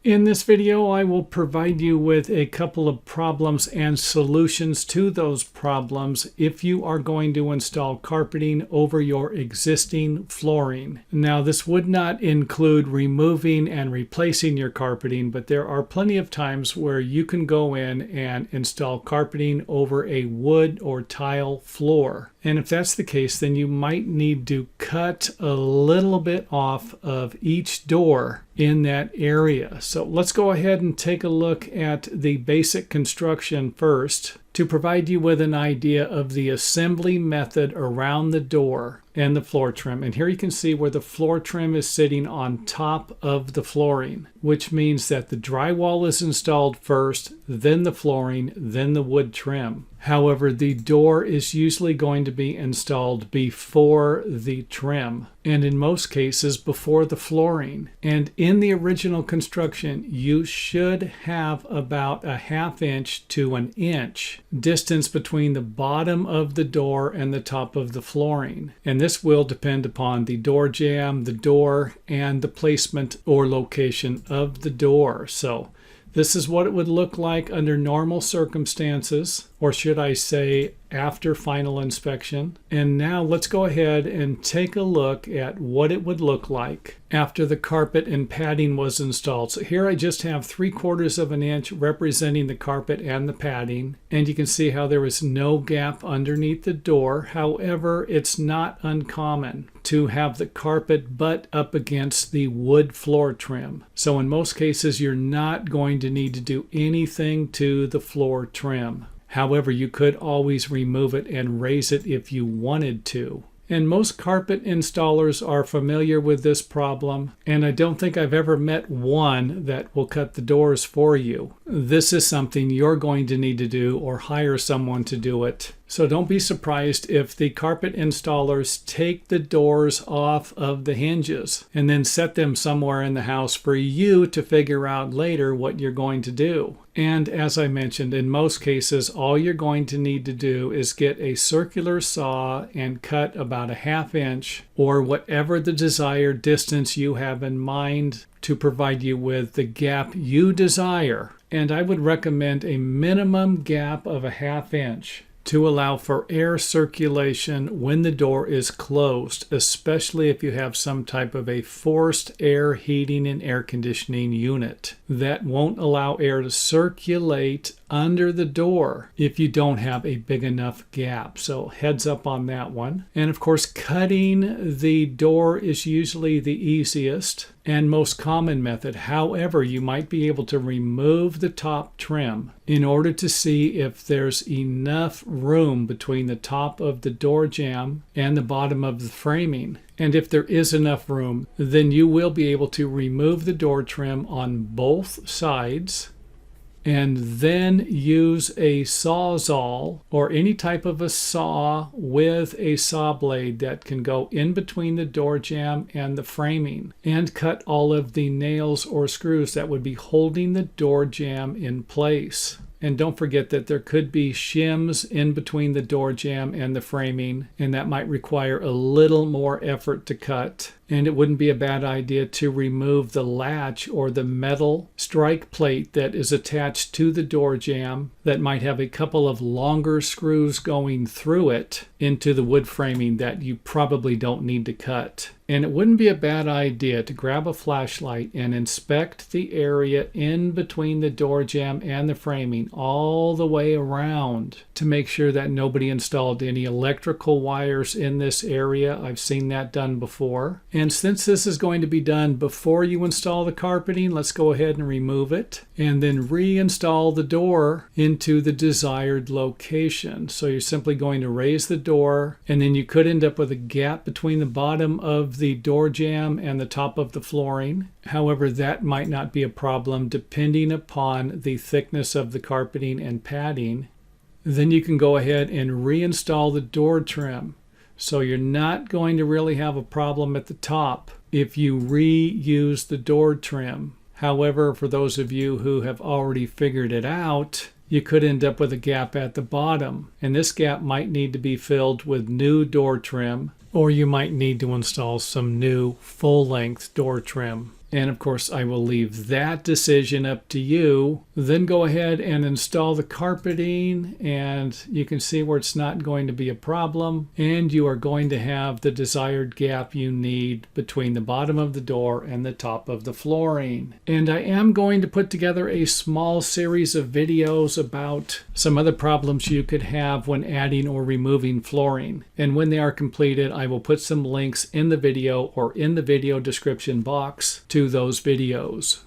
In this video, I will provide you with a couple of problems and solutions to those problems if you are going to install carpeting over your existing flooring. Now, this would not include removing and replacing your carpeting, but there are plenty of times where you can go in and install carpeting over a wood or tile floor. And if that's the case, then you might need to cut a little bit off of each door in that area. So let's go ahead and take a look at the basic construction first to provide you with an idea of the assembly method around the door and the floor trim. And here you can see where the floor trim is sitting on top of the flooring, which means that the drywall is installed first, then the flooring, then the wood trim. However, the door is usually going to be installed before the trim, and in most cases before the flooring. And in the original construction, you should have about a 1/2 inch to an inch distance between the bottom of the door and the top of the flooring. And this will depend upon the door jamb, the door, and the placement or location of the door. So this is what it would look like under normal circumstances, or should I say after final inspection. And now let's go ahead and take a look at what it would look like after the carpet and padding was installed. So here I just have 3/4 of an inch representing the carpet and the padding, and you can see how there is no gap underneath the door. However, it's not uncommon to have the carpet butt up against the wood floor trim. So in most cases, you're not going to need to do anything to the floor trim. However, you could always remove it and raise it if you wanted to. And most carpet installers are familiar with this problem, and I don't think I've ever met one that will cut the doors for you. This is something you're going to need to do or hire someone to do it. So don't be surprised if the carpet installers take the doors off of the hinges and then set them somewhere in the house for you to figure out later what you're going to do. And as I mentioned, in most cases, all you're going to need to do is get a circular saw and cut about a 1/2 inch or whatever the desired distance you have in mind to provide you with the gap you desire. And I would recommend a minimum gap of a 1/2 inch to allow for air circulation when the door is closed, especially if you have some type of a forced air heating and air conditioning unit. That won't allow air to circulate under the door if you don't have a big enough gap. So heads up on that one. And of course, cutting the door is usually the easiest and most common method. However, you might be able to remove the top trim in order to see if there's enough room between the top of the door jamb and the bottom of the framing. And if there is enough room, then you will be able to remove the door trim on both sides and then use a sawzall or any type of a saw with a saw blade that can go in between the door jamb and the framing and cut all of the nails or screws that would be holding the door jamb in place. And don't forget that there could be shims in between the door jamb and the framing, and that might require a little more effort to cut. And it wouldn't be a bad idea to remove the latch or the metal strike plate that is attached to the door jamb that might have a couple of longer screws going through it into the wood framing that you probably don't need to cut. And it wouldn't be a bad idea to grab a flashlight and inspect the area in between the door jamb and the framing all the way around to make sure that nobody installed any electrical wires in this area. I've seen that done before. And since this is going to be done before you install the carpeting, let's go ahead and remove it and then reinstall the door into the desired location. So you're simply going to raise the door, and then you could end up with a gap between the bottom of the door jamb and the top of the flooring. However, that might not be a problem depending upon the thickness of the carpeting and padding. Then you can go ahead and reinstall the door trim. So you're not going to really have a problem at the top if you reuse the door trim. However, for those of you who have already figured it out, you could end up with a gap at the bottom. And this gap might need to be filled with new door trim, or you might need to install some new full-length door trim. And of course, I will leave that decision up to you. Then go ahead and install the carpeting, and you can see where it's not going to be a problem. And you are going to have the desired gap you need between the bottom of the door and the top of the flooring. And I am going to put together a small series of videos about some other problems you could have when adding or removing flooring. And when they are completed, I will put some links in the video or in the video description box to those videos.